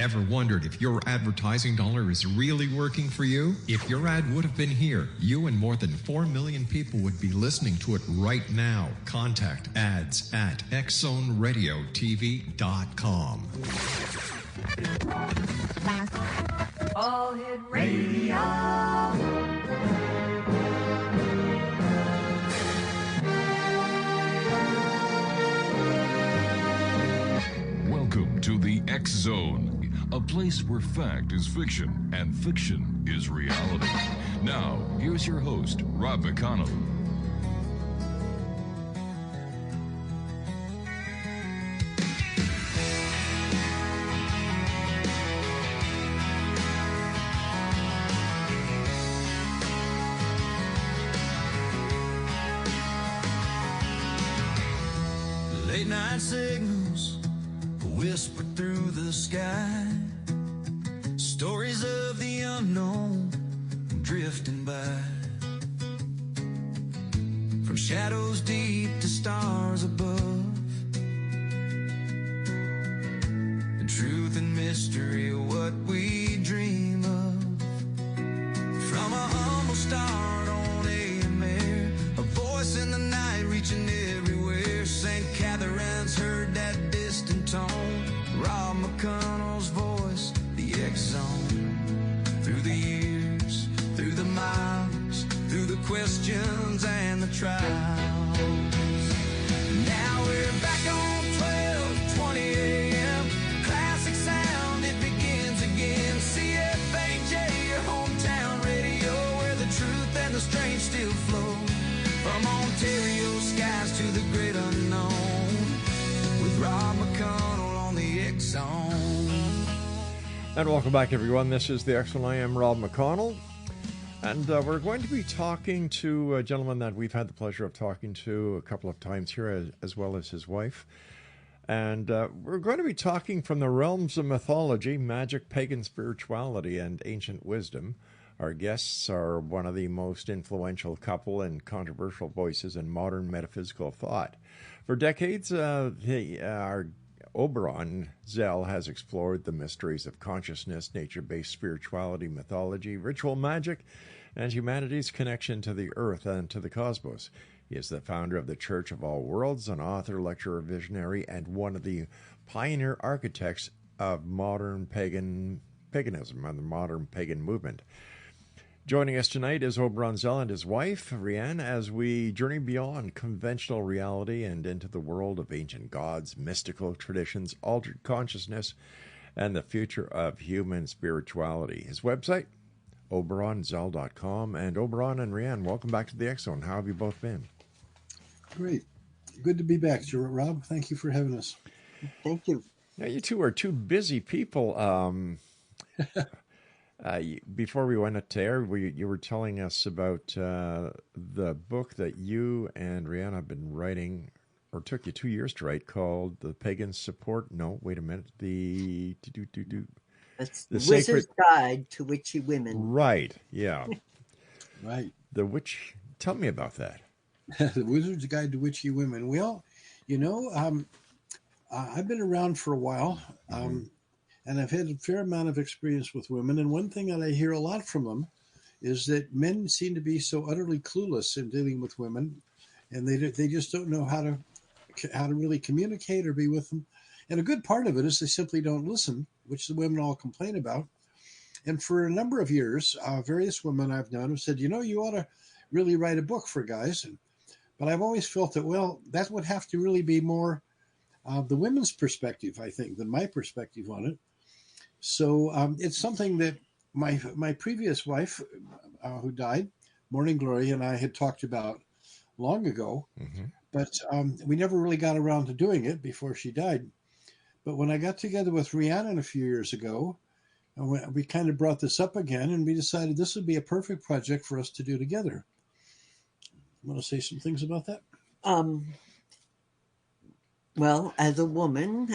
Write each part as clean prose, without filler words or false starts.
Ever wondered if your advertising dollar is really working for you? If your ad would have been here, you and more than 4 million people would be listening to it right now. Contact ads at xzoneradiotv.com. All Hit Radio. Welcome to the X Zone, a place where fact is fiction and fiction is reality. Now, here's your host, Rob McConnell. Late night signals whisper through the sky, stories of the unknown drifting by, from shadows deep to stars above, the truth and mystery of what we dream of. From a humble start on AM air, a voice in the night reaching everywhere. St. Catherine's heard that distant tone, Rob McConnell's voice, the X Zone. Through the years, through the miles, through the questions and the trials. Now we're back on 12:20 a.m. Classic sound, it begins again. CFAJ, your hometown radio, where the truth and the strange still flow. From Ontario skies to the great unknown, with Rob McConnell on the X Zone. And welcome back, everyone. This is the X Zone. I am Rob McConnell. And we're going to be talking to a gentleman that we've had the pleasure of talking to a couple of times here, as well as his wife. And we're going to be talking from the realms of mythology, magic, pagan spirituality, and ancient wisdom. Our guests are one of the most influential couple and controversial voices in modern metaphysical thought. For decades, our Oberon Zell has explored the mysteries of consciousness, nature-based spirituality, mythology, ritual magic, and humanity's connection to the earth and to the cosmos. He is the founder of the Church of All Worlds, an author, lecturer, visionary, and one of the pioneer architects of modern paganism and the modern pagan movement. Joining us tonight is Oberon Zell and his wife, Rhiannon, as we journey beyond conventional reality and into the world of ancient gods, mystical traditions, altered consciousness, and the future of human spirituality. His website, OberonZell.com. And Oberon and Rhiannon, welcome back to the X Zone. How have you both been? Great. Good to be back, Rob. Thank you for having us. Thank you. Now, you two are two busy people. Before we went to air, you were telling us about the book that you and Rhiannon have been writing, or took you 2 years to write, called The Pagan Support. No, wait a minute. That's the Wizard's Sacred Guide to Witchy Women. Right, yeah. Right. The witch. Tell me about that. The Wizard's Guide to Witchy Women. Well, I've been around for a while. And I've had a fair amount of experience with women. And one thing that I hear a lot from them is that men seem to be so utterly clueless in dealing with women, and they just don't know how to really communicate or be with them. And a good part of it is they simply don't listen, which the women all complain about. And for a number of years, various women I've known have said, you ought to really write a book for guys. But I've always felt that, well, that would have to really be more the women's perspective, I think, than my perspective on it. So it's something that my previous wife, who died, Morning Glory, and I had talked about long ago, but we never really got around to doing it before she died. But when I got together with Rhiannon a few years ago, we kind of brought this up again, and we decided this would be a perfect project for us to do together. You want to say some things about that? Well, as a woman,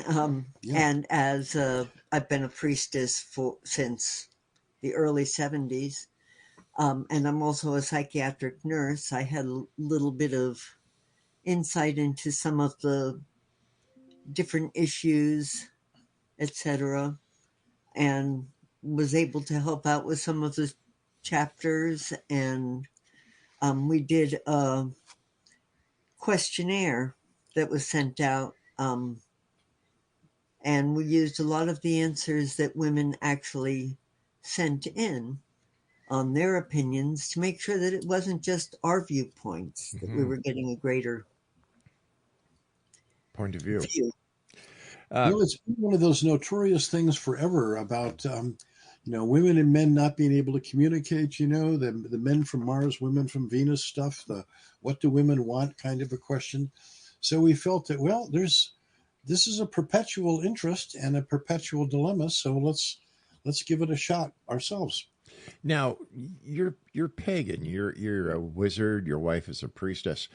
and as I've been a priestess since the early 70s, and I'm also a psychiatric nurse, I had a little bit of insight into some of the different issues, etc. and was able to help out with some of the chapters. And we did a questionnaire that was sent out. And we used a lot of the answers that women actually sent in on their opinions to make sure that it wasn't just our viewpoints, that we were getting a greater point of view. It's been one of those notorious things forever about, women and men not being able to communicate, the men from Mars, women from Venus stuff, the what do women want kind of a question. So we felt that, well, this is a perpetual interest and a perpetual dilemma. So let's give it a shot ourselves. Now, you're pagan. You're a wizard. Your wife is a priestess.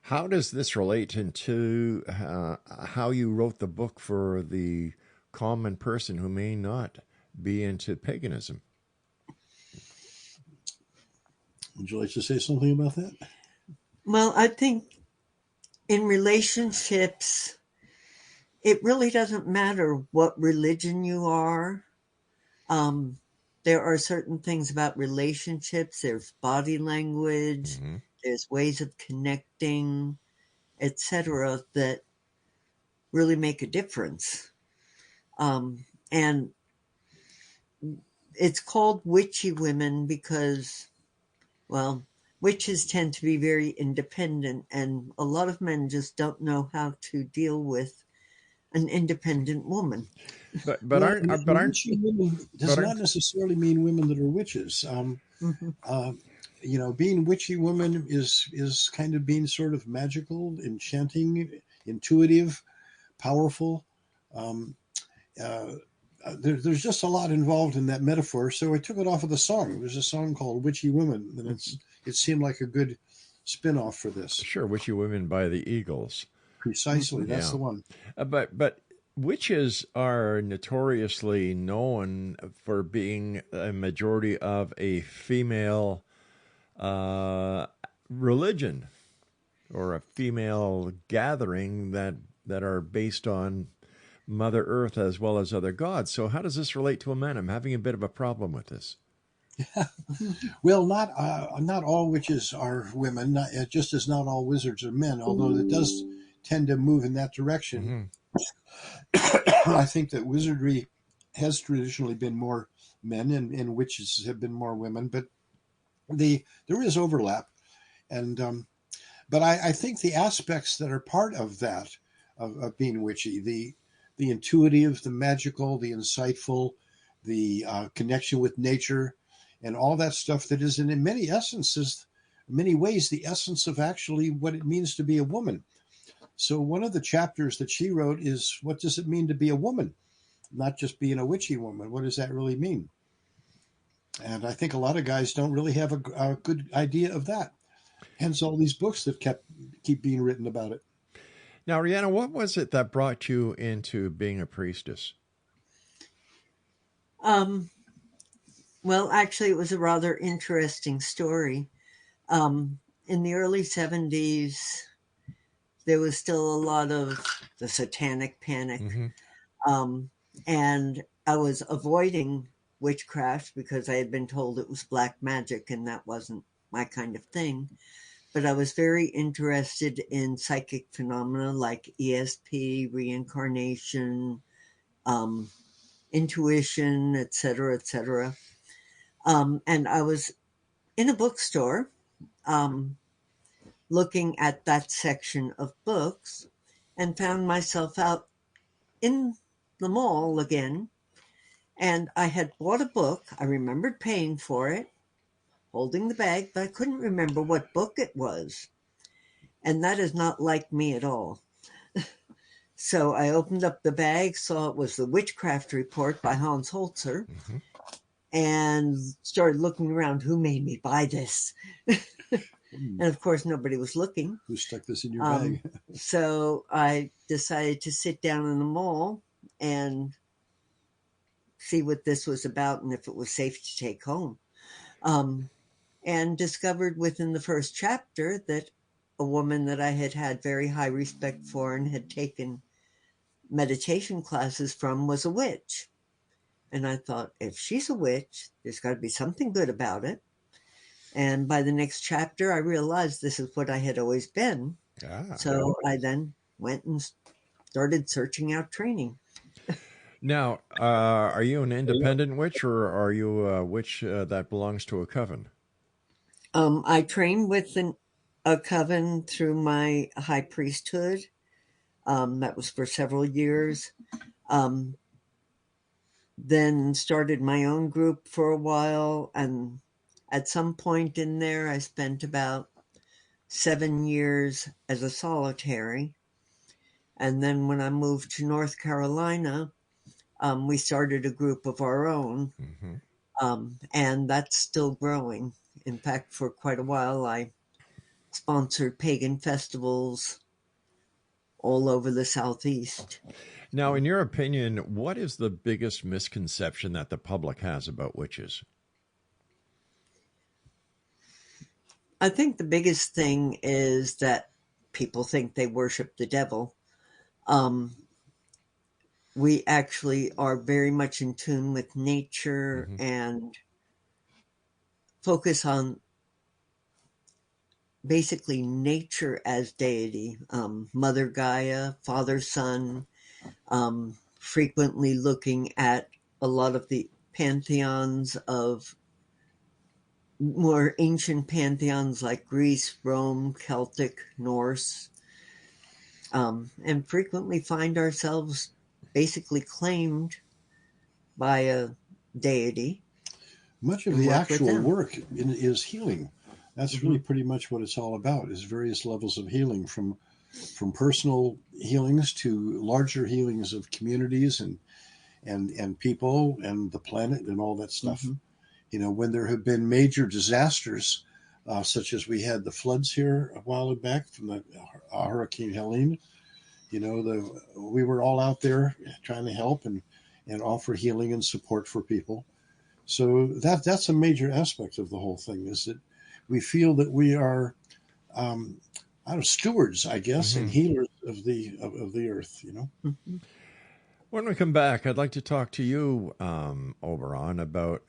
How does this relate into how you wrote the book for the common person who may not be into paganism? Would you like to say something about that? Well, I think in relationships, it really doesn't matter what religion you are. There are certain things about relationships. There's body language. Mm-hmm. There's ways of connecting, etc., that really make a difference. And it's called witchy women because, well, witches tend to be very independent, and a lot of men just don't know how to deal with an independent woman. Witchy women does not necessarily mean women that are witches. Being witchy woman is kind of being sort of magical, enchanting, intuitive, powerful. There's just a lot involved in that metaphor. So I took it off of the song. There's a song called Witchy Woman, and it seemed like a good spin-off for this. Sure, Witchy Women by the Eagles. Precisely, that's the one. But witches are notoriously known for being a majority of a female religion or a female gathering that are based on Mother Earth as well as other gods. So how does this relate to a man? I'm having a bit of a problem with this. Well, not all witches are women, just as not all wizards are men, although it does tend to move in that direction. Mm-hmm. I think that wizardry has traditionally been more men and witches have been more women, but there is overlap. And but I think the aspects that are part of that, of being witchy, the intuitive, the magical, the insightful, the connection with nature, and all that stuff that is in many ways, the essence of actually what it means to be a woman. So one of the chapters that she wrote is, what does it mean to be a woman? Not just being a witchy woman. What does that really mean? And I think a lot of guys don't really have a good idea of that. Hence all these books that keep being written about it. Now, Rhiannon, what was it that brought you into being a priestess? Well, actually, it was a rather interesting story. In the early 70s, there was still a lot of the satanic panic. Mm-hmm. And I was avoiding witchcraft because I had been told it was black magic, and that wasn't my kind of thing. But I was very interested in psychic phenomena like ESP, reincarnation, intuition, etc., etc. And I was in a bookstore looking at that section of books and found myself out in the mall again. And I had bought a book. I remembered paying for it, holding the bag, but I couldn't remember what book it was. And that is not like me at all. So I opened up the bag, saw it was the Witchcraft Report by Hans Holzer, mm-hmm. and started looking around, who made me buy this? And of course, nobody was looking. Who stuck this in your bag? So I decided to sit down in the mall and see what this was about and if it was safe to take home. And discovered within the first chapter that a woman that I had very high respect for and had taken meditation classes from was a witch. And I thought, if she's a witch, there's got to be something good about it. And by the next chapter, I realized this is what I had always been. So I then went and started searching out training. Now, are you an independent witch, or are you a witch that belongs to a coven? I trained with a coven through my high priesthood. That was for several years. Then started my own group for a while, and at some point in there, I spent about 7 years as a solitary. And then when I moved to North Carolina, we started a group of our own, and that's still growing. In fact, for quite a while, I sponsored pagan festivals all over the Southeast. Now, in your opinion, what is the biggest misconception that the public has about witches? I think the biggest thing is that people think they worship the devil. We actually are very much in tune with nature and focus on basically nature as deity. Mother Gaia, Father Sun, frequently looking at a lot of the pantheons of more ancient pantheons like Greece, Rome, Celtic, Norse, and frequently find ourselves basically claimed by a deity. Much of the actual work is healing. That's really pretty much what it's all about, is various levels of healing, from personal healings to larger healings of communities and people and the planet and all that stuff. You know, when there have been major disasters, such as we had the floods here a while back from the Hurricane Helene, you know, we were all out there trying to help and offer healing and support for people. So that's a major aspect of the whole thing, is that we feel that we are stewards, I guess, and healers of the earth, you know. When we come back, I'd like to talk to you, Oberon, about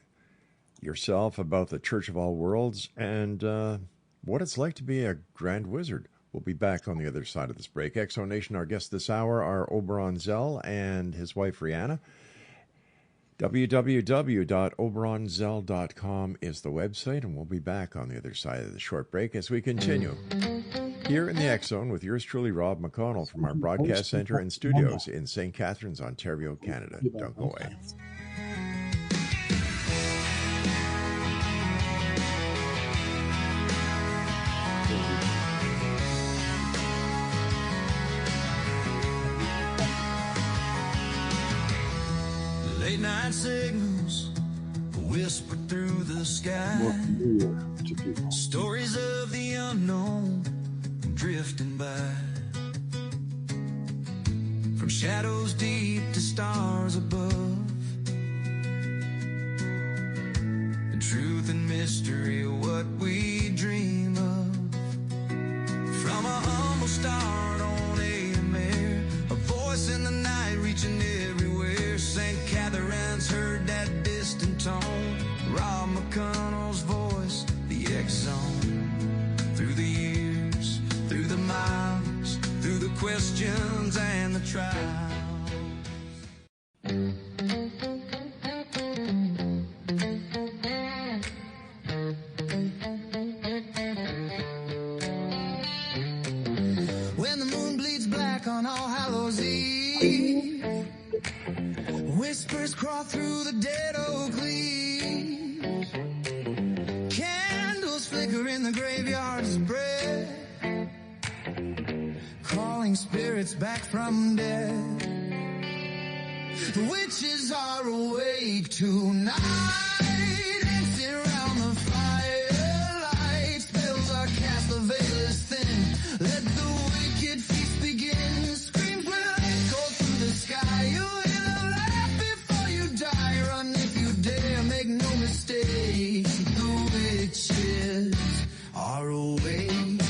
yourself, about the Church of All Worlds, and what it's like to be a Grand Wizard. We'll be back on the other side of this break. Exonation, our guests this hour are Oberon Zell and his wife, Rhiannon. www.oberonzell.com is the website, and we'll be back on the other side of the short break as we continue here in the X Zone with yours truly, Rob McConnell, from our broadcast center and studios in St. Catharines, Ontario, Canada. Don't go away. Late night signals whisper through the sky. More familiar to people. Stories of the unknown drifting by. From shadows deep to stars above. The truth and mystery of what we dream of. From a humble start on AMR, a voice in the night reaching everywhere. St. Catherine's heard that distant tone. Rob McConnell's voice, the X Zone. Through the years, through the miles, through the questions and the trials. When the moon bleeds black on All Hallows Eve, whispers crawl through the dead oak leaves. Candles flicker in the graveyard spread, calling spirits back from death. The witches are awake tonight, dancing around the firelight. Spells are cast, the veil is thin. Let the wicked feast begin. Screams will echo through the sky. You hear them laugh before you die. Run if you dare, make no mistake. The witches are awake.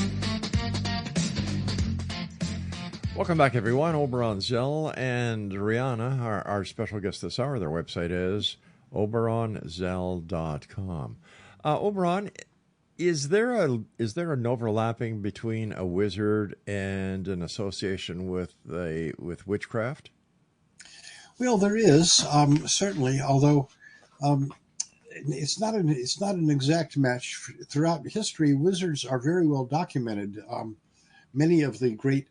Welcome back, everyone. Oberon Zell and Rhiannon, our special guest this hour. Their website is oberonzell.com. Oberon, is there an overlapping between a wizard and an association with witchcraft? Well, there is certainly, although it's not an exact match. Throughout history, wizards are very well documented. Many of the great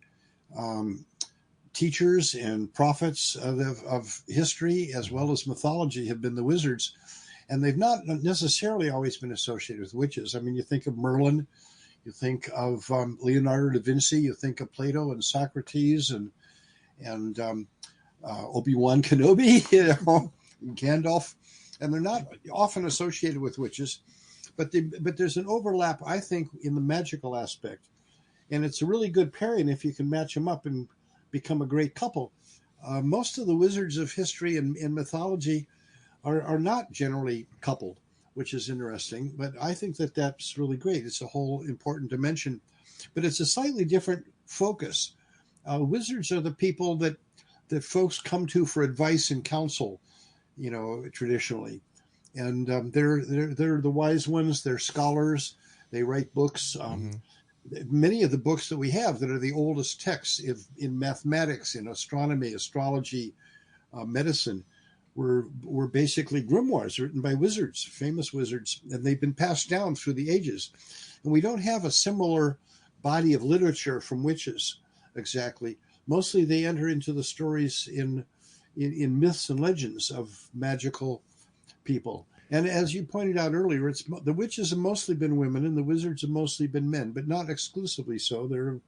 teachers and prophets of history, as well as mythology, have been the wizards, and they've not necessarily always been associated with witches. I mean, you think of Merlin, you think of Leonardo da Vinci, you think of Plato and Socrates and Obi-Wan Kenobi, and Gandalf, and they're not often associated with witches, but there's an overlap, I think, in the magical aspect. And it's a really good pairing if you can match them up and become a great couple. Most of the wizards of history and mythology are not generally coupled, which is interesting. But I think that's really great. It's a whole important dimension. But it's a slightly different focus. Wizards are the people that folks come to for advice and counsel, traditionally. And they're the wise ones. They're scholars. They write books. Many of the books that we have that are the oldest texts in mathematics, in astronomy, astrology, medicine, were basically grimoires written by wizards, famous wizards, and they've been passed down through the ages. And we don't have a similar body of literature from witches exactly. Mostly they enter into the stories in myths and legends of magical people. And as you pointed out earlier, the witches have mostly been women and the wizards have mostly been men, but not exclusively so. There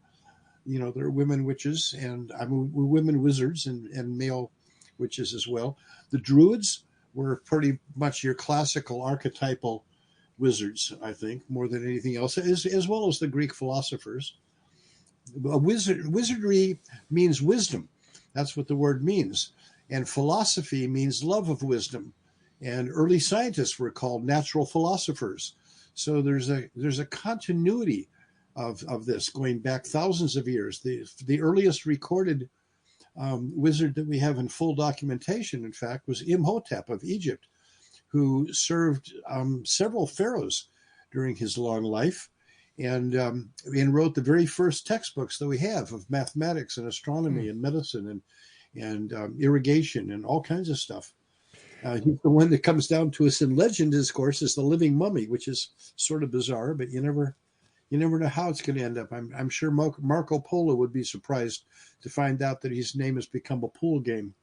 are women witches and women wizards and male witches as well. The druids were pretty much your classical archetypal wizards, I think, more than anything else, as well as the Greek philosophers. Wizardry means wisdom. That's what the word means. And philosophy means love of wisdom. And early scientists were called natural philosophers. So there's a continuity of this going back thousands of years. The earliest recorded wizard that we have in full documentation, in fact, was Imhotep of Egypt, who served several pharaohs during his long life, and wrote the very first textbooks that we have of mathematics and astronomy and medicine and irrigation and all kinds of stuff. He's the one that comes down to us in legend, of course, is the living mummy, which is sort of bizarre, but you never know how it's going to end up. I'm sure Marco Polo would be surprised to find out that his name has become a pool game.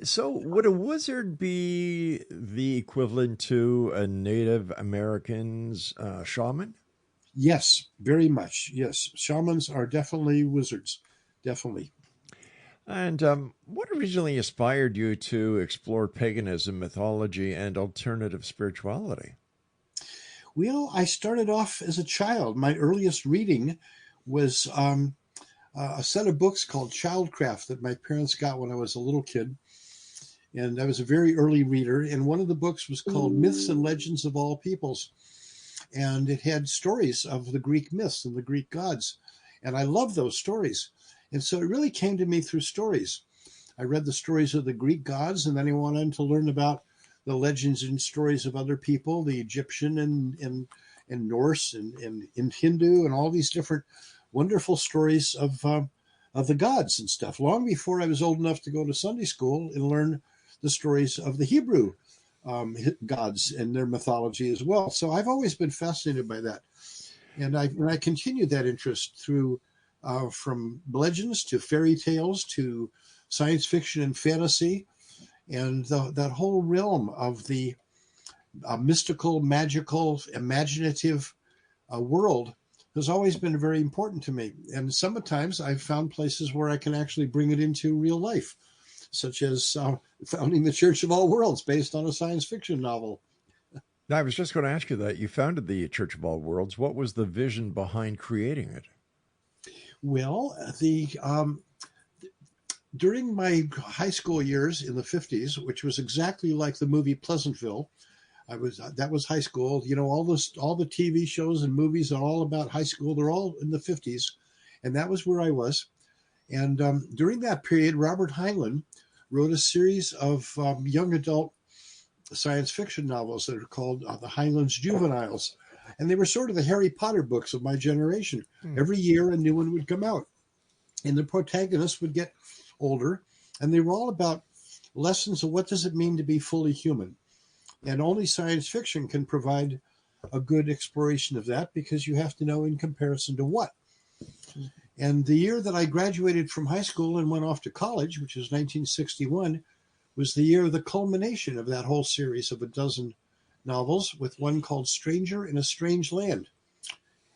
So would a wizard be the equivalent to a Native American's shaman? Yes, very much. Yes, shamans are definitely wizards, definitely. And what originally inspired you to explore paganism, mythology, and alternative spirituality? Well, I started off as a child. My earliest reading was a set of books called Childcraft that my parents got when I was a little kid. And I was a very early reader. And one of the books was called Myths and Legends of All Peoples. And it had stories of the Greek myths and the Greek gods. And I love those stories. And so it really came to me through stories. I read the stories of the Greek gods, and then I went on to learn about the legends and stories of other people, the Egyptian and Norse and Hindu, and all these different wonderful stories of the gods and stuff. Long before I was old enough to go to Sunday school and learn the stories of the Hebrew gods and their mythology as well. So I've always been fascinated by that, and I continued that interest through. From legends to fairy tales to science fiction and fantasy, and that whole realm of the mystical, magical, imaginative world has always been very important to me. And sometimes I've found places where I can actually bring it into real life, such as founding the Church of All Worlds based on a science fiction novel. I was just going to ask you that. You founded the Church of All Worlds. What was the vision behind creating it? Well, during my high school years in the 50s, which was exactly like the movie Pleasantville, that was high school. All the TV shows and movies are all about high school. They're all in the 50s, And that was where I was. And during that period, Robert Heinlein wrote a series of young adult science fiction novels that are called the Heinlein's Juveniles. And they were sort of the Harry Potter books of my generation. Every year a new one would come out. And the protagonists would get older. And they were all about lessons of what does it mean to be fully human. And only science fiction can provide a good exploration of that, because you have to know in comparison to what. And the year that I graduated from high school and went off to college, which was 1961, was the year of the culmination of that whole series of a dozen novels, with one called Stranger in a Strange Land.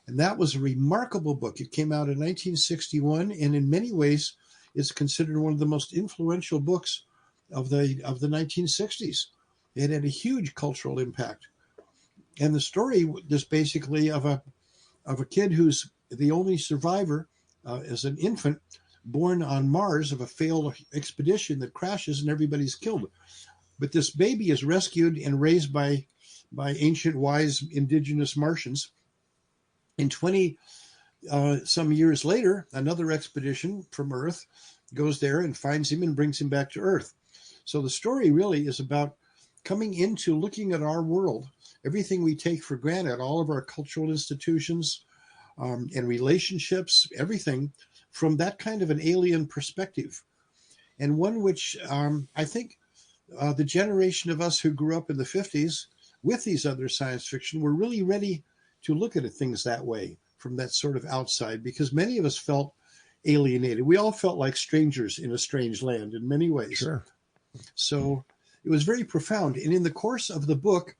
And that was a remarkable book. It came out in 1961, and in many ways is considered one of the most influential books of the 1960s. It had a huge cultural impact. And the story is basically of a kid who's the only survivor as an infant, born on Mars of a failed expedition that crashes and everybody's killed. But this baby is rescued and raised by ancient wise indigenous Martians. And 20 some years later, another expedition from Earth goes there and finds him and brings him back to Earth. So the story really is about coming into looking at our world, everything we take for granted, all of our cultural institutions and relationships, everything from that kind of an alien perspective. And one which I think the generation of us who grew up in the 50s with these other science fiction were really ready to look at things that way, from that sort of outside, because many of us felt alienated. We all felt like strangers in a strange land in many ways. Sure. So it was very profound. And in the course of the book,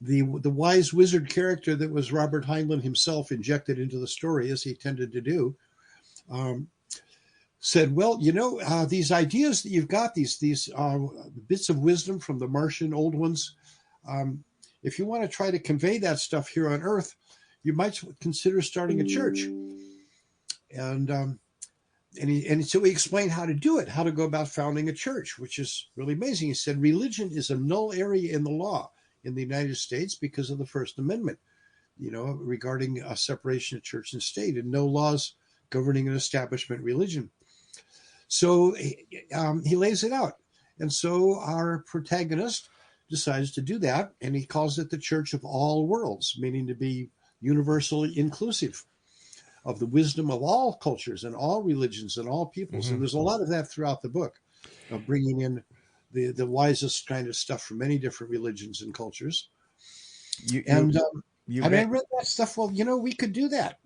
the wise wizard character that was Robert Heinlein himself injected into the story, as he tended to do, said, well, these ideas that you've got, these bits of wisdom from the Martian old ones, if you want to try to convey that stuff here on Earth, you might consider starting a church. And so he explained how to do it, how to go about founding a church, which is really amazing. He said, religion is a null area in the law in the United States because of the First Amendment, regarding separation of church and state, and no laws governing an establishment religion. So he lays it out. And so our protagonist decides to do that, and he calls it the Church of All Worlds, meaning to be universally inclusive of the wisdom of all cultures and all religions and all peoples. Mm-hmm. And there's a lot of that throughout the book, bringing in the wisest kind of stuff from many different religions and cultures. I read that stuff. Well, we could do that.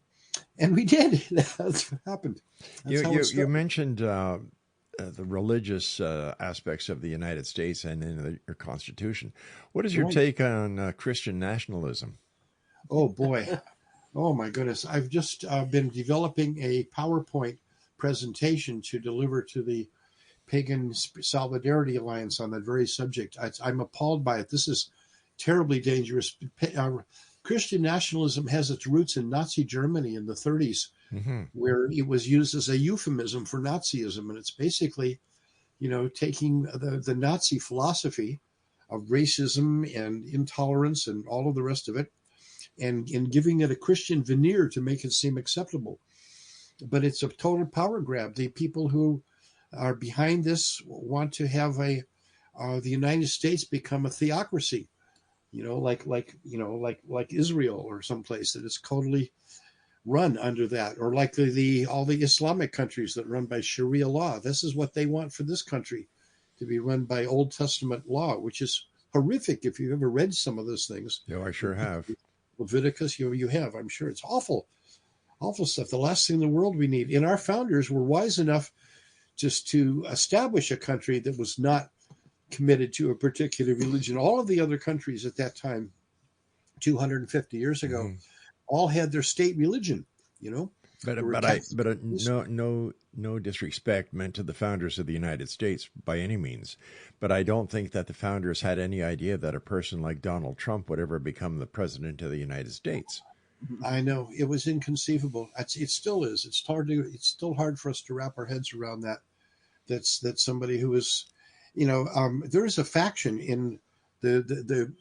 And we did. That's what happened. You mentioned the religious aspects of the United States and in your Constitution. What is your take on Christian nationalism? Oh, boy. Oh, my goodness. I've just been developing a PowerPoint presentation to deliver to the Pagan Solidarity Alliance on that very subject. I'm appalled by it. This is terribly dangerous. Christian nationalism has its roots in Nazi Germany in the 30s, mm-hmm. where it was used as a euphemism for Nazism. And it's basically, taking the Nazi philosophy of racism and intolerance and all of the rest of it, and giving it a Christian veneer to make it seem acceptable. But it's a total power grab. The people who are behind this want to have the United States become a theocracy. Like Israel or someplace that is totally run under that, or like all the Islamic countries that run by Sharia law. This is what they want for this country, to be run by Old Testament law, which is horrific. If you've ever read some of those things, I sure have. Leviticus, you have. I'm sure it's awful stuff. The last thing in the world we need. And our founders were wise enough just to establish a country that was not committed to a particular religion. All of the other countries at that time, 250 years ago, mm-hmm. all had their state religion, But no disrespect meant to the founders of the United States by any means. But I don't think that the founders had any idea that a person like Donald Trump would ever become the president of the United States. I know, it was inconceivable. It still is. It's still hard for us to wrap our heads around that. That's somebody who is, there is a faction in the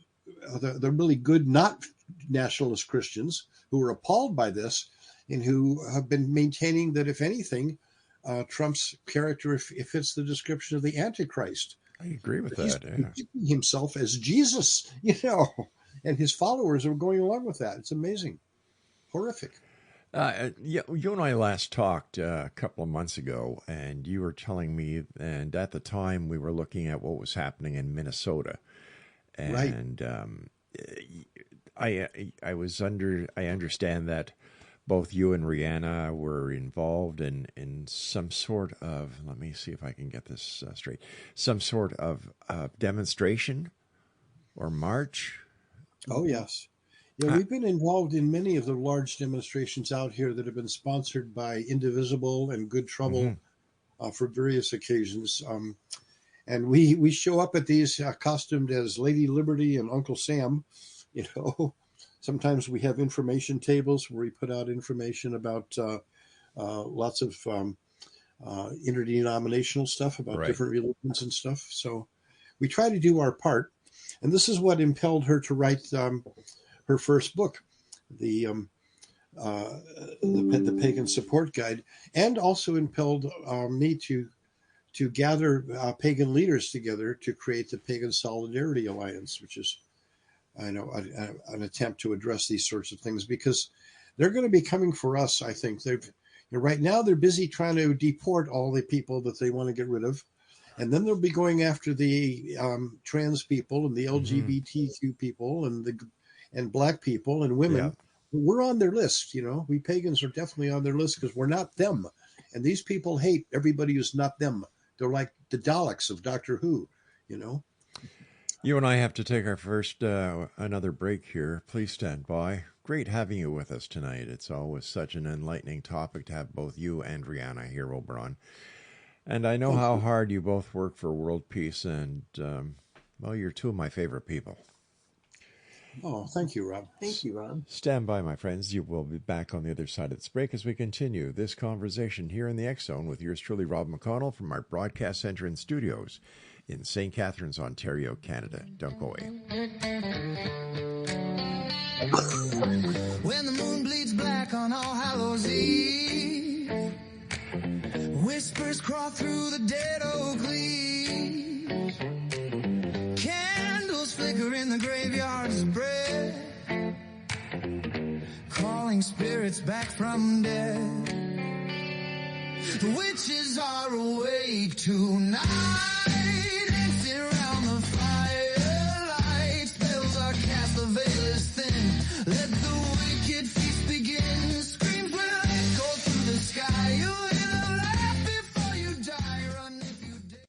really good, not nationalist Christians who are appalled by this, and who have been maintaining that, if anything, Trump's character fits the description of the Antichrist. I agree with He's that. Yeah. depicting himself as Jesus, and his followers are going along with that. It's amazing. Horrific. You and I last talked a couple of months ago, and you were telling me, and at the time we were looking at what was happening in Minnesota, and I understand that both you and Rhiannon were involved in some sort of, let me see if I can get this straight, some sort of demonstration or march. Oh, yes. Yeah, we've been involved in many of the large demonstrations out here that have been sponsored by Indivisible and Good Trouble for various occasions. And we show up at these costumed as Lady Liberty and Uncle Sam. Sometimes we have information tables where we put out information about lots of interdenominational stuff about different religions and stuff. So we try to do our part. And this is what impelled her to write her first book, the Pagan Support Guide, and also impelled me to gather pagan leaders together to create the Pagan Solidarity Alliance, which is, an attempt to address these sorts of things, because they're going to be coming for us. I think right now they're busy trying to deport all the people that they want to get rid of, and then they'll be going after the trans people and the LGBTQ people and black people and women. Yeah. We're on their list. We pagans are definitely on their list because we're not them, and these people hate everybody who's not them. They're like the Daleks of Doctor Who. You and I have to take our first another break here. Please stand by. Great having you with us tonight. It's always such an enlightening topic to have both you and Rhiannon here, Oberon. And I know how hard you both work for world peace, and, you're two of my favorite people. Oh, thank you, Rob. Thank you, Rob. Stand by, my friends. You will be back on the other side of this break as we continue this conversation here in the X Zone with yours truly, Rob McConnell, from our broadcast center and studios in St. Catharines, Ontario, Canada. Don't go away. When the moon bleeds black on All Hallows Eve, whispers crawl through the dead oak leaves, candles flicker in the graveyard's bread, calling spirits back from death. The witches are awake tonight. Let the wicked feast begin. Screams will echo through the sky. You will laugh before you die. Run if you dare.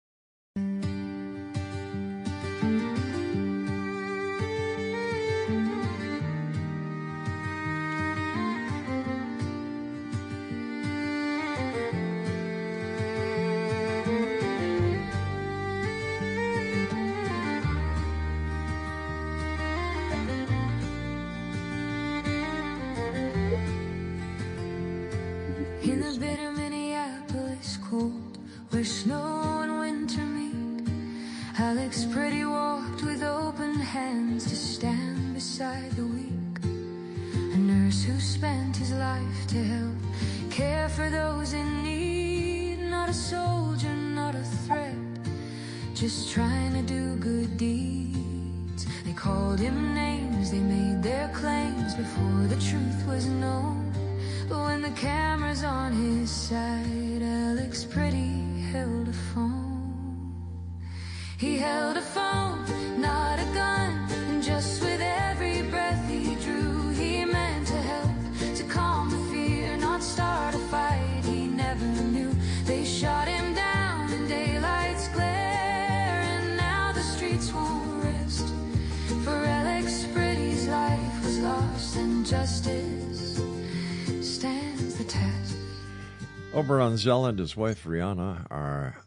In the bitter Minneapolis cold, where snow and winter meet, Alex Pretty walked with open hands to stand beside the weak. A nurse who spent his life to help care for those in need. Not a soldier, not a threat, just trying to do good deeds. They called him names, they made their claims before the truth was known. But when the camera's on his side, Alex Pretty held a phone. He held a phone, not a gun, and just with every breath he drew, he meant to help, to calm the fear, not start a fight he never knew. They shot him down in daylight's glare, and now the streets won't rest, for Alex Pretty's life was lost, and justice stands the test. Oberon Zell and his wife Rhiannon are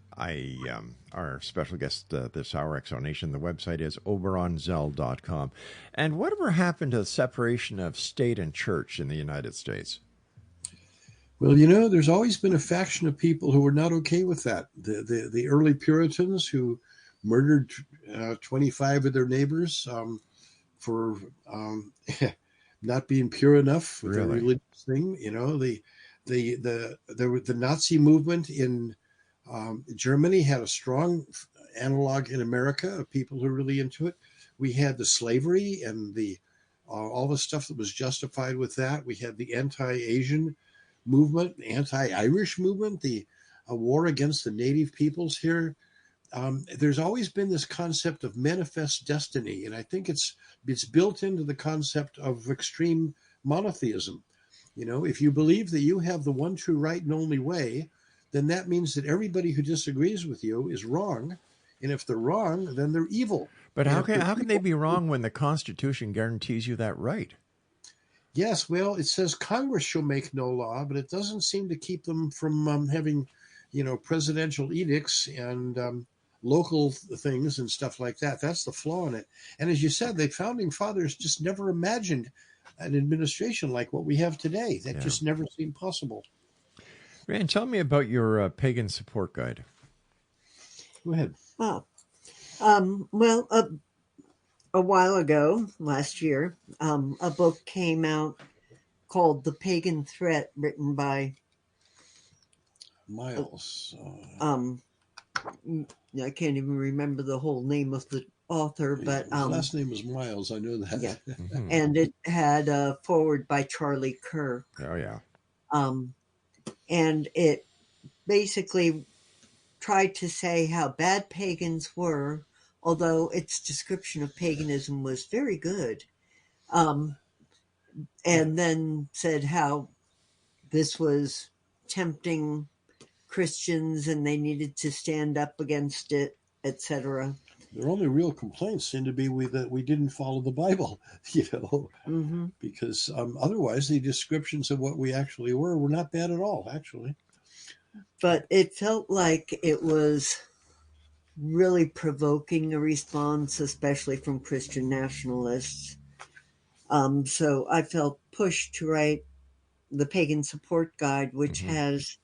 our special guest this hour, Exonation. The website is oberonzell.com. And whatever happened to the separation of state and church in the United States? Well, there's always been a faction of people who were not okay with that. The early Puritans who murdered 25 of their neighbors for not being pure enough with Really? the religious thing. You know, the Nazi movement in Germany had a strong analog in America of people who are really into it. We had the slavery and the all the stuff that was justified with that. We had the anti-Asian movement, the anti-Irish movement, the war against the native peoples here. There's always been this concept of manifest destiny, and I think it's built into the concept of extreme monotheism. You know, if you believe that you have the one true right and only way, then that means that everybody who disagrees with you is wrong, and if they're wrong, then they're evil. But And how if can they're how can they evil- be wrong when the Constitution guarantees you that right? Yes, well, it says Congress shall make no law, but it doesn't seem to keep them from having, presidential edicts and local things and stuff like that. That's the flaw in it. And as you said, the founding fathers just never imagined an administration like what we have today. That just never seemed possible. Rand, tell me about your pagan support guide. Go ahead. Oh, well, a while ago, last year, a book came out called The Pagan Threat, written by Miles. I can't even remember the whole name of the author, but His last name was Miles. I know that. yeah. Mhm. And it had a foreword by Charlie Kirk. Oh, yeah. And it basically tried to say how bad pagans were, although its description of paganism was very good. And then said how this was tempting Christians and they needed to stand up against it, etc. Their only real complaints seem to be that we didn't follow the Bible, because otherwise the descriptions of what we actually were not bad at all, actually. But it felt like it was really provoking a response, especially from Christian nationalists. So I felt pushed to write the Pagan Support Guide, which has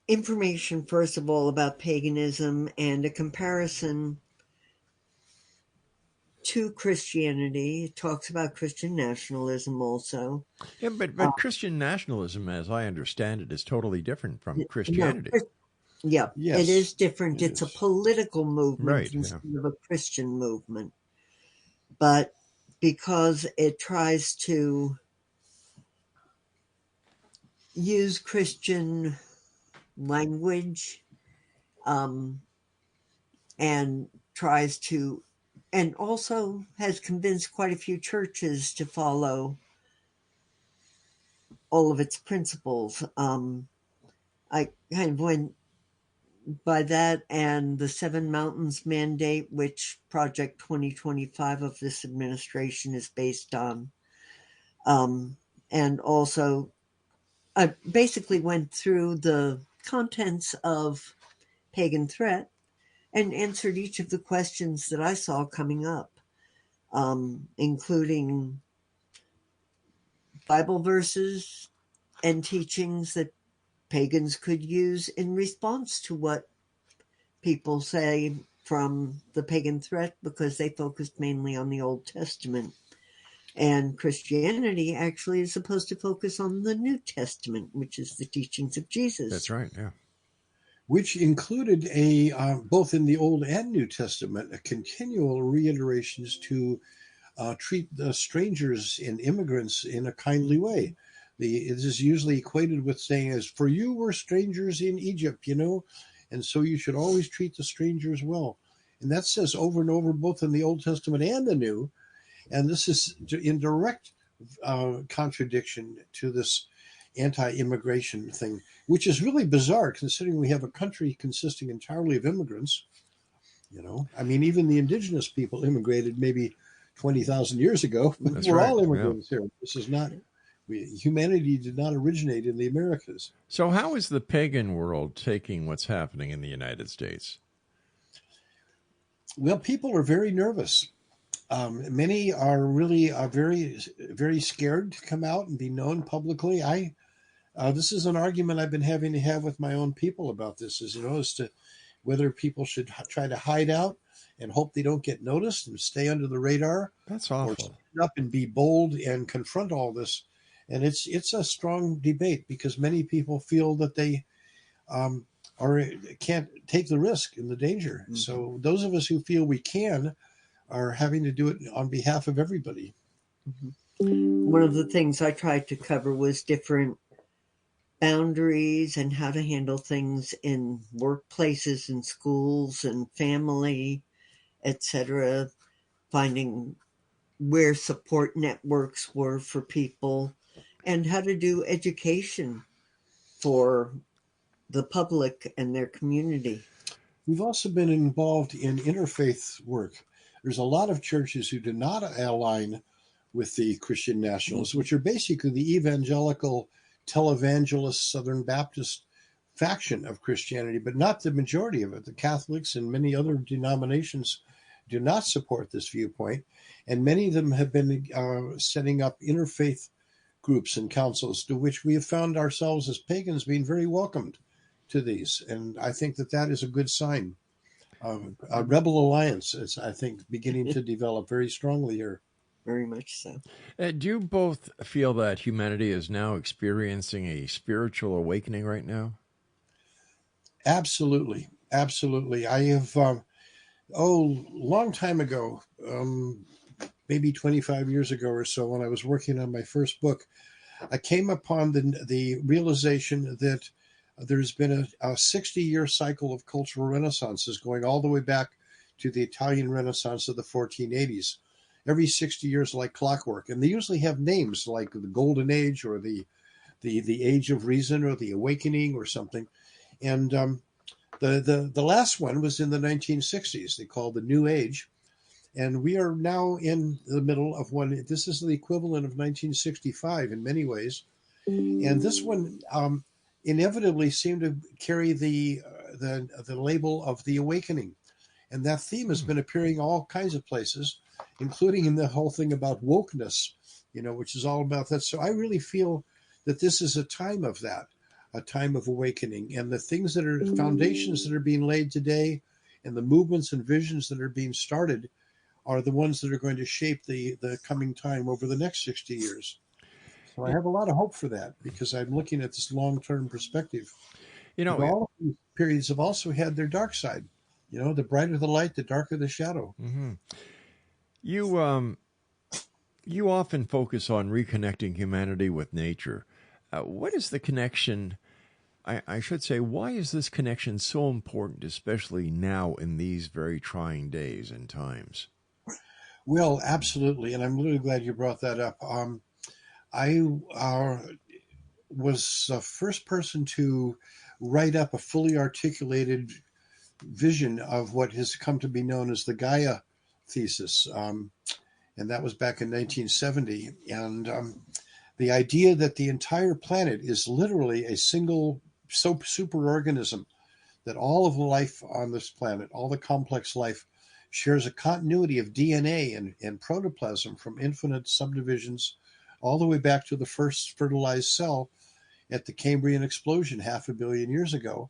information, first of all, about paganism and a comparison to Christianity. It talks about Christian nationalism also. Yeah, but Christian nationalism, as I understand it, is totally different from Christianity. Yeah, Yes, it is different. it It's a is. political movement Right, instead of a Christian movement. But because it tries to use Christian language and tries to, and also has convinced quite a few churches to follow all of its principles. I kind of went by that and the Seven Mountains Mandate, which Project 2025 of this administration is based on. And also, I basically went through the contents of Pagan Threat and answered each of the questions that I saw coming up, including Bible verses and teachings that pagans could use in response to what people say from the Pagan Threat, because they focused mainly on the Old Testament. And Christianity actually is supposed to focus on the New Testament, which is the teachings of Jesus. That's right, yeah. Which included both in the Old and New Testament, a continual reiterations to treat the strangers and immigrants in a kindly way. It is usually equated with saying, as for you were strangers in Egypt, and so you should always treat the strangers well. And that says over and over, both in the Old Testament and the New. And this is in direct contradiction to this anti-immigration thing, which is really bizarre considering we have a country consisting entirely of immigrants. I mean, even the indigenous people immigrated maybe 20,000 years ago. That's We're right, all immigrants here. This is not, humanity did not originate in the Americas. So how is the pagan world taking what's happening in the United States? Well, people are very nervous. Many are really very, very scared to come out and be known publicly. This is an argument I've been having to have with my own people about this, as to whether people should try to hide out and hope they don't get noticed and stay under the radar. That's awful. up and be bold and confront all this. And it's a strong debate because many people feel that they or can't take the risk and the danger. Mm-hmm. So those of us who feel we can are having to do it on behalf of everybody. Mm-hmm. One of the things I tried to cover was different boundaries and how to handle things in workplaces and schools and family, etc. Finding where support networks were for people and how to do education for the public and their community. We've also been involved in interfaith work. There's a lot of churches who do not align with the Christian nationalists, which are basically the evangelical televangelist Southern Baptist faction of Christianity, but not the majority of it. The Catholics and many other denominations do not support this viewpoint, and many of them have been setting up interfaith groups and councils, to which we have found ourselves as pagans being very welcomed to these. And I think that that is a good sign. A rebel alliance is, I think, beginning to develop very strongly here. Very much so. Do you both feel that humanity is now experiencing a spiritual awakening right now? Absolutely. Absolutely. I have, long time ago, maybe 25 years ago or so, when I was working on my first book, I came upon the realization that there's been a 60-year cycle of cultural renaissances going all the way back to the Italian Renaissance of the 1480s. Every 60 years, like clockwork, and they usually have names like the Golden Age or the Age of Reason or the Awakening or something. And the last one was in the 1960s. They called the New Age, and we are now in the middle of one. This is the equivalent of 1965 in many ways, and this one inevitably seemed to carry the label of the Awakening, and that theme has been appearing all kinds of places, including in the whole thing about wokeness, which is all about that. So I really feel that this is a time of that, a time of awakening, and the things that are foundations that are being laid today and the movements and visions that are being started are the ones that are going to shape the coming time over the next 60 years. So I have a lot of hope for that because I'm looking at this long-term perspective. All of these periods have also had their dark side. The brighter the light, the darker the shadow. Mm-hmm. You often focus on reconnecting humanity with nature. What is the connection? I should say, why is this connection so important, especially now in these very trying days and times? Well, absolutely, and I'm really glad you brought that up. I was the first person to write up a fully articulated vision of what has come to be known as the Gaia thesis, and that was back in 1970. And the idea that the entire planet is literally a single superorganism, that all of life on this planet, all the complex life, shares a continuity of DNA and protoplasm from infinite subdivisions all the way back to the first fertilized cell at the Cambrian explosion 500 million years ago.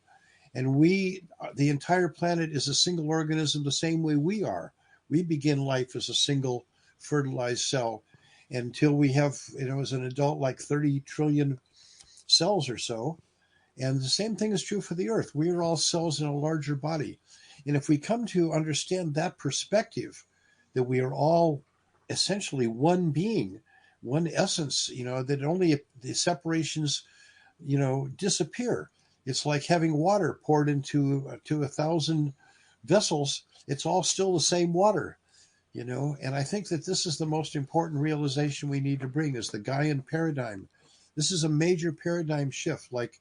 And the entire planet is a single organism the same way we are. We begin life as a single fertilized cell until we have, as an adult, like 30 trillion cells or so. And the same thing is true for the Earth. We are all cells in a larger body. And if we come to understand that perspective, that we are all essentially one being, one essence, that only the separations, disappear. It's like having water poured into 1,000 vessels. It's all still the same water, And I think that this is the most important realization we need to bring is the Gaian paradigm. This is a major paradigm shift, like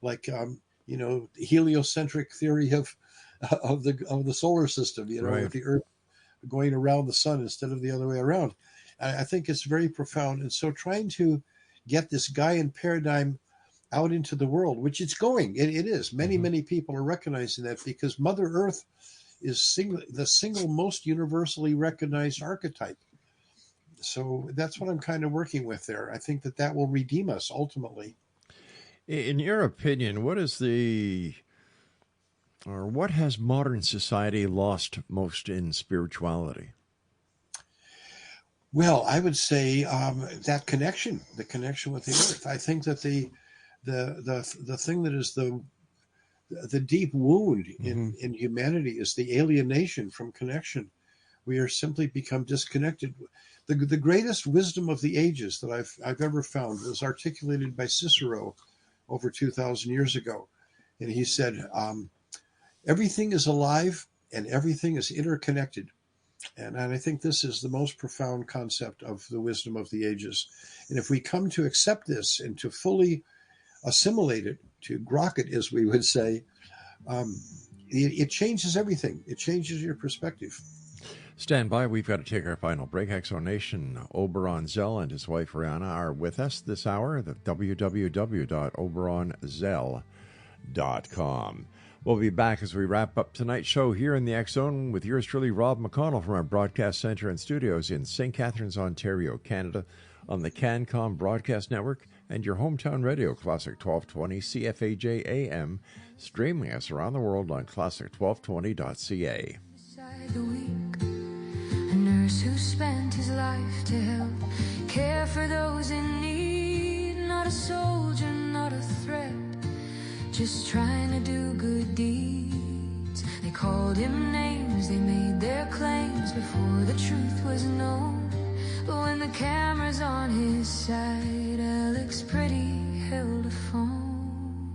the heliocentric theory of the solar system, right, with the Earth going around the sun instead of the other way around. I think it's very profound. And so trying to get this Gaian paradigm out into the world, which it's going, it is. Many people are recognizing that because Mother Earth is the single most universally recognized archetype. So that's what I'm kind of working with there. I think that will redeem us ultimately. In your opinion, what has modern society lost most in spirituality? Well, I would say that connection, the connection with the earth. I think that the thing that is the deep wound in humanity is the alienation from connection. We are simply become disconnected. The greatest wisdom of the ages that I've ever found was articulated by Cicero over 2,000 years ago, and he said, "Everything is alive and everything is interconnected." And I think this is the most profound concept of the wisdom of the ages. And if we come to accept this and to fully assimilate it, to grok it, as we would say, it changes everything. It changes your perspective. Stand by. We've got to take our final break. Exonation. Oberon Zell and his wife Rhiannon are with us this hour. The www.oberonzell.com. We'll be back as we wrap up tonight's show here in the X Zone with yours truly, Rob McConnell, from our broadcast center and studios in St. Catharines, Ontario, Canada, on the CanCom Broadcast Network and your hometown radio, Classic 1220 CFAJ AM, streaming us around the world on classic1220.ca. Beside the weak, a nurse who spent his life to help care for those in need, not a soldier, not a threat, just trying to do good deeds. They called him names, they made their claims before the truth was known. But when the camera's on his side, Alex Pretty held a phone.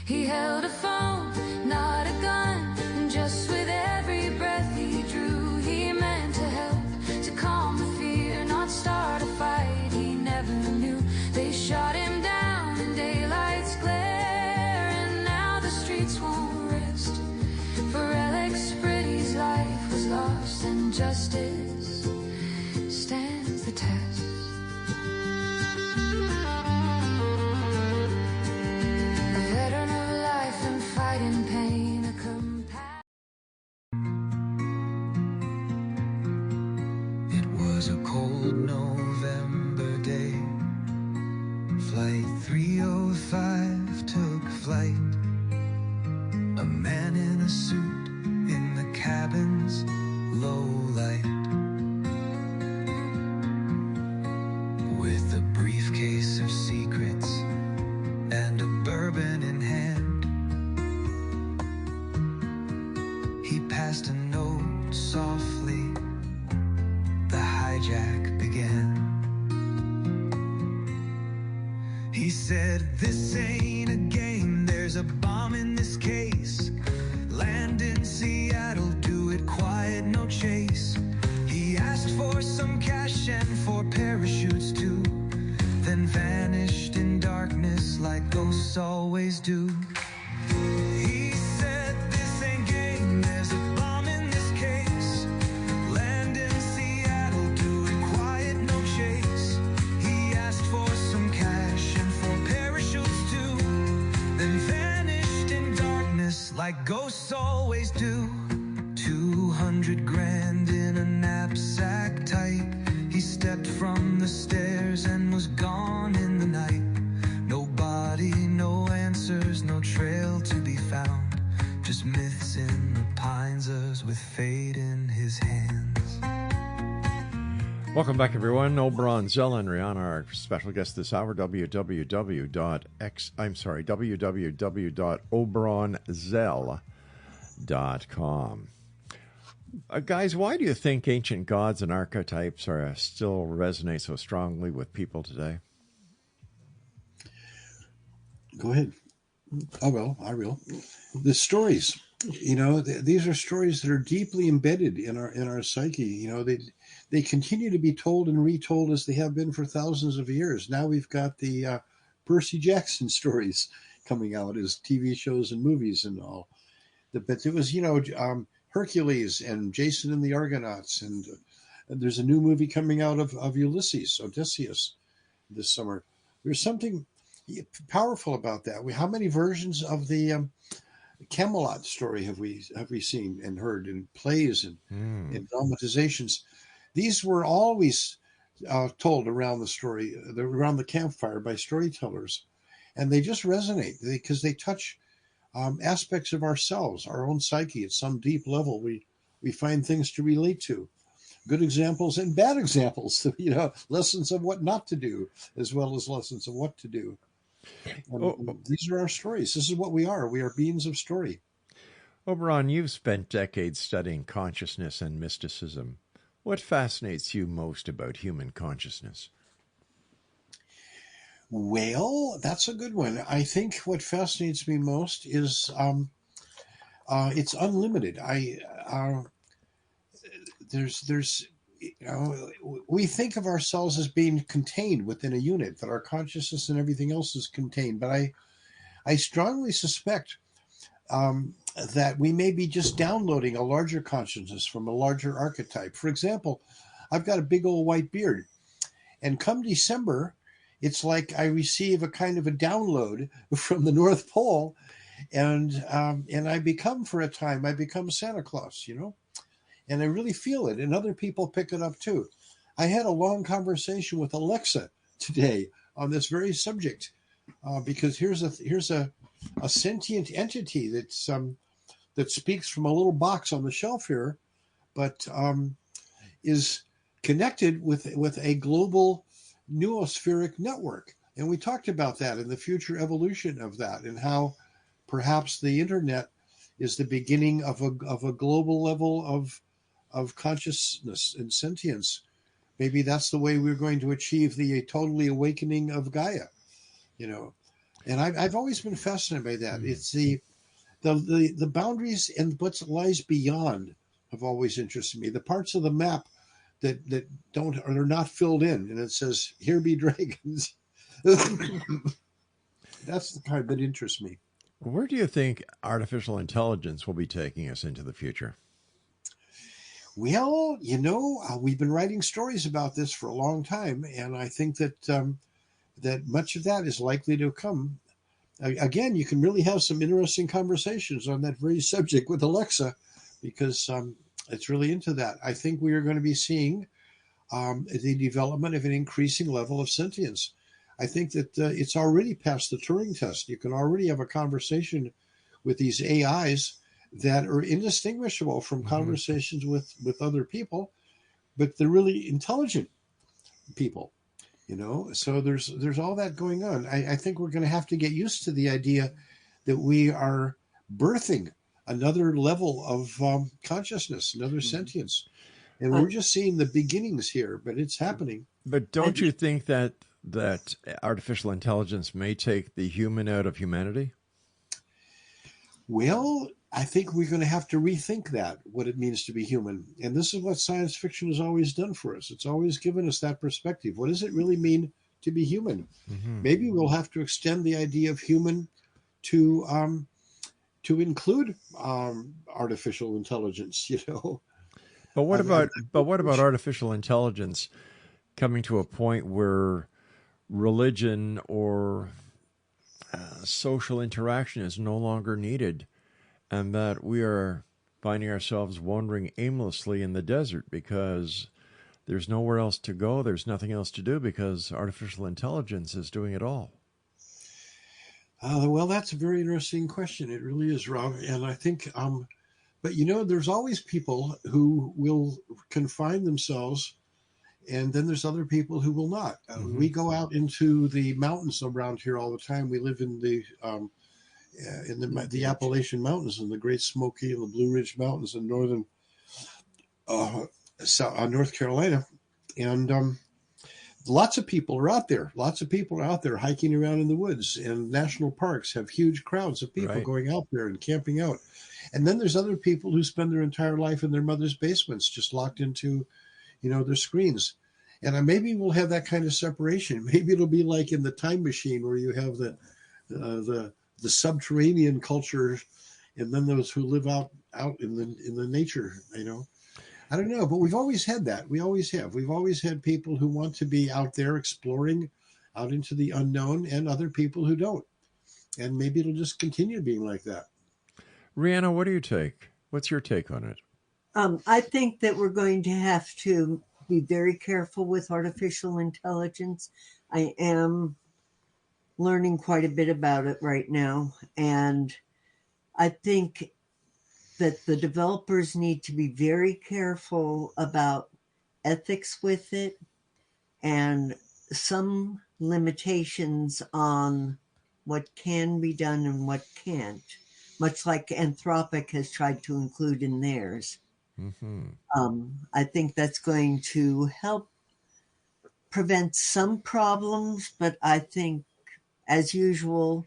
He held a phone, not a gun, and just with every breath he drew, he meant to help, to calm the fear, not start a fight he never knew. They shot him down in daylight's glare, and now the streets won't rest. For Alex Pretty's life was lost, and justice stands the test. A veteran of life and fighting pain, a compassion. It was a cold November day. Flight 305 took flight. A man in a suit in the cabin's low light, with a briefcase of secrets and a bourbon in hand. He passed a note softly. The hijack began. He said, "This ain't a game, there's a bomb in this case. Land in Seattle, do it quiet, no chase." He asked for some cash and for parachutes too, then vanished in darkness like ghosts always do. He said, "This ain't game, there's a bomb in this case. Land in Seattle, do it quiet, no chase." He asked for some cash and for parachutes too, then vanished in darkness like ghosts always do. 200 grand in a knapsack tight. He stepped from the stairs and was gone in the night. No body, no answers, no trail to be found. Just myths in the pines with fate in his hands. Welcome back, everyone. Oberon Zell and Rhiannon, our special guest this hour. www.oberonzell.com. Guys, why do you think ancient gods and archetypes still resonate so strongly with people today? Go ahead. Oh, well, I will. The stories, these are stories that are deeply embedded in our psyche. They continue to be told and retold as they have been for thousands of years. Now we've got the Percy Jackson stories coming out as TV shows and movies and all. But it was, Hercules and Jason and the Argonauts, and there's a new movie coming out of Odysseus, this summer. There's something powerful about that. How many versions of the Camelot story have we seen and heard in plays and in dramatizations? These were always told around around the campfire by storytellers, and they just resonate because they touch aspects of ourselves, our own psyche. At some deep level, we find things to relate to. good examples and bad examples, lessons of what not to do, as well as lessons of what to do. And these are our stories. This is what we are. We are beings of story. Oberon, you've spent decades studying consciousness and mysticism. What fascinates you most about human consciousness? Well, that's a good one. I think what fascinates me most is it's unlimited. We think of ourselves as being contained within a unit, that our consciousness and everything else is contained. But I strongly suspect that we may be just downloading a larger consciousness from a larger archetype. For example, I've got a big old white beard, and come December, it's like I receive a kind of a download from the North Pole, and I become, for a time, I become Santa Claus, and I really feel it, and other people pick it up too. I had a long conversation with Alexa today on this very subject, because here's a sentient entity that speaks from a little box on the shelf here, but is connected with a global noospheric network. And we talked about that and the future evolution of that, and how perhaps the internet is the beginning of a global level of consciousness and sentience. Maybe that's the way we're going to achieve the totally awakening of Gaia, And I've always been fascinated by that. It's the boundaries and what lies beyond have always interested me. The parts of the map that are not filled in, and it says, "Here be dragons." That's the kind that interests me. Where do you think artificial intelligence will be taking us into the future? Well, we've been writing stories about this for a long time, and I think that much of that is likely to come. Again, you can really have some interesting conversations on that very subject with Alexa, because it's really into that. I think we are going to be seeing the development of an increasing level of sentience. I think that it's already past the Turing test. You can already have a conversation with these AIs that are indistinguishable from conversations with other people, but they're really intelligent people, So there's all that going on. I think we're going to have to get used to the idea that we are birthing another level of consciousness, another sentience. And we're just seeing the beginnings here, but it's happening. But don't you think that artificial intelligence may take the human out of humanity? Well, I think we're going to have to rethink that, what it means to be human. And this is what science fiction has always done for us. It's always given us that perspective. What does it really mean to be human? Maybe we'll have to extend the idea of human to include artificial intelligence, But what about artificial intelligence coming to a point where religion or social interaction is no longer needed, and that we are finding ourselves wandering aimlessly in the desert because there's nowhere else to go, there's nothing else to do because artificial intelligence is doing it all? Well, that's a very interesting question. It really is, Rob. And I think, but there's always people who will confine themselves, and then there's other people who will not. We go out into the mountains around here all the time. We live in the Appalachian Mountains and the Great Smoky and the Blue Ridge Mountains in northern North Carolina, and lots of people are out there. Lots of people are out there hiking around in the woods, and national parks have huge crowds of people going out there and camping out. And then there's other people who spend their entire life in their mother's basements, just locked into, their screens. And maybe we'll have that kind of separation. Maybe it'll be like in the Time Machine, where you have the subterranean culture, and then those who live out in the nature. I don't know, but we've always had that. We always have. We've always had people who want to be out there exploring, out into the unknown, and other people who don't. And maybe it'll just continue being like that. Rhiannon, what do you take? What's your take on it? I think that we're going to have to be very careful with artificial intelligence. I am learning quite a bit about it right now, and I think that the developers need to be very careful about ethics with it and some limitations on what can be done and what can't, much like Anthropic has tried to include in theirs. I think that's going to help prevent some problems, but I think, as usual,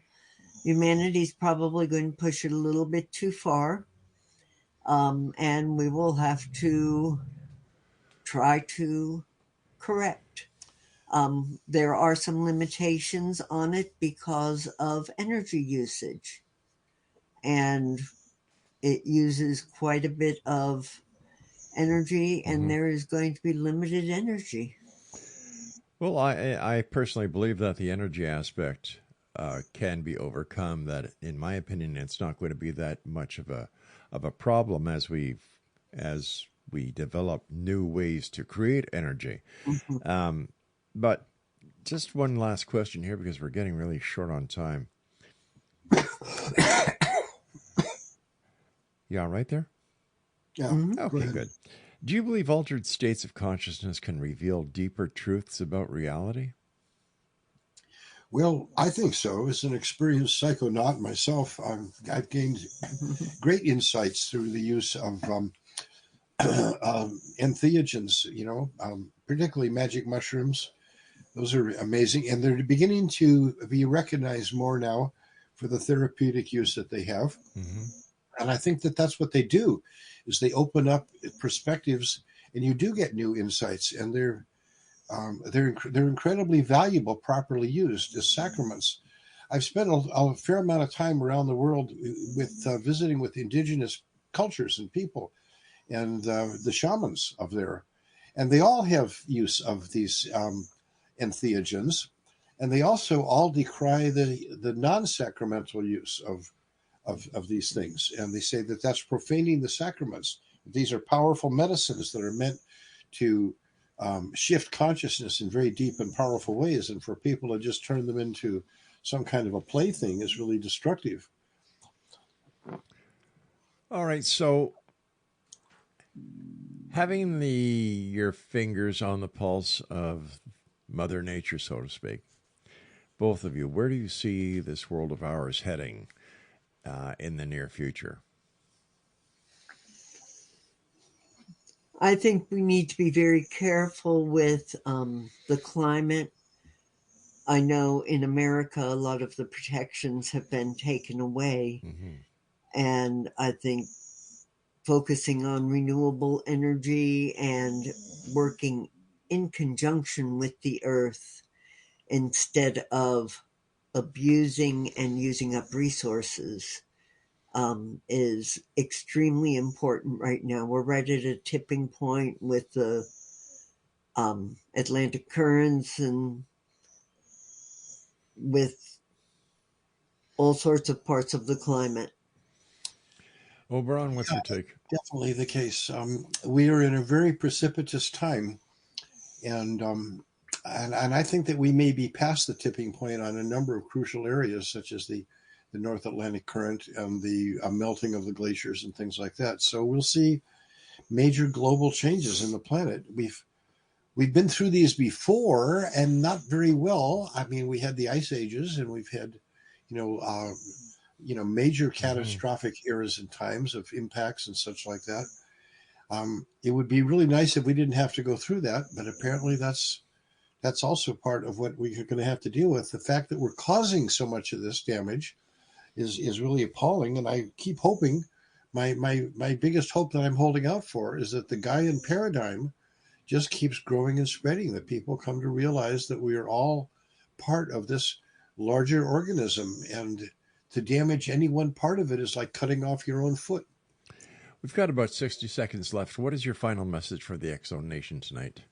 humanity's probably going to push it a little bit too far, and we will have to try to correct. There are some limitations on it because of energy usage, and it uses quite a bit of energy, and there is going to be limited energy. Well, I personally believe that the energy aspect can be overcome. That, in my opinion, it's not going to be that much of a problem as we develop new ways to create energy. But just one last question here, because we're getting really short on time. You all right there? Yeah. Okay, good. Do you believe altered states of consciousness can reveal deeper truths about reality? Well, I think so. As an experienced psychonaut myself, I've gained great insights through the use of entheogens, particularly magic mushrooms. Those are amazing. And they're beginning to be recognized more now for the therapeutic use that they have. And I think that that's what they do, is they open up perspectives, and you do get new insights, and they're incredibly valuable, properly used as sacraments. I've spent a fair amount of time around the world with visiting with indigenous cultures and people, and the shamans of there, and they all have use of these entheogens, and they also all decry the non-sacramental use of these things, and they say that that's profaning the sacraments. These are powerful medicines that are meant to shift consciousness in very deep and powerful ways, and for people to just turn them into some kind of a plaything is really destructive. All right, so having your fingers on the pulse of Mother Nature, so to speak, both of you, where do you see this world of ours heading in the near future? I think we need to be very careful with the climate. I know in America, a lot of the protections have been taken away. And I think focusing on renewable energy and working in conjunction with the earth instead of abusing and using up resources is extremely important right now. We're right at a tipping point with the Atlantic currents and with all sorts of parts of the climate. Oberon, what's your take? Definitely the case. We are in a very precipitous time, and I think that we may be past the tipping point on a number of crucial areas, such as the North Atlantic current and the melting of the glaciers and things like that. So we'll see major global changes in the planet. We've been through these before, and not very well. I mean, we had the ice ages, and we've had, major catastrophic eras and times of impacts and such like that. It would be really nice if we didn't have to go through that, but apparently that's also part of what we're going to have to deal with. The fact that we're causing so much of this damage is really appalling, and I keep hoping. My biggest hope that I'm holding out for is that the Gaian paradigm just keeps growing and spreading, that people come to realize that we are all part of this larger organism, and to damage any one part of it is like cutting off your own foot. We've got about 60 seconds left. What is your final message for the X-Zone Nation tonight?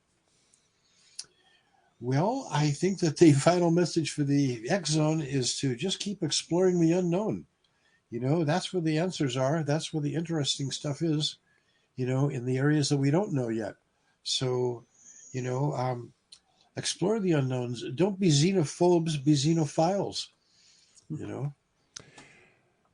Well, I think that the final message for the X-Zone is to just keep exploring the unknown. That's where the answers are. That's where the interesting stuff is, in the areas that we don't know yet. So, explore the unknowns. Don't be xenophobes, be xenophiles,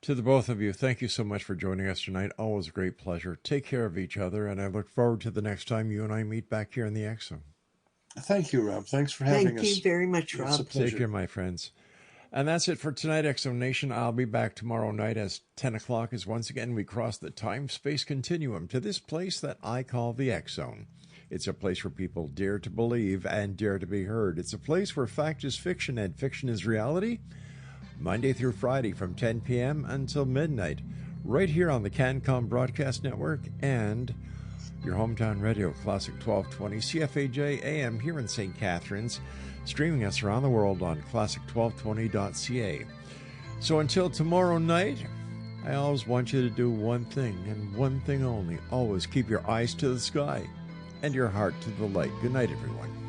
To the both of you, thank you so much for joining us tonight. Always a great pleasure. Take care of each other, and I look forward to the next time you and I meet back here in the X Zone. Thank you, Rob. Thanks for having us. Thank you very much, It's a Rob. pleasure. Take care, my friends. And that's it for tonight, X Zone Nation. I'll be back tomorrow night as 10 o'clock as once again we cross the time-space continuum to this place that I call the X Zone. It's a place where people dare to believe and dare to be heard. It's a place where fact is fiction and fiction is reality. Monday through Friday from 10 p.m. until midnight, right here on the CanCom Broadcast Network and your hometown radio, Classic 1220 CFAJ AM here in St. Catharines, streaming us around the world on classic1220.ca. So until tomorrow night, I always want you to do one thing and one thing only. Always keep your eyes to the sky and your heart to the light. Good night, everyone.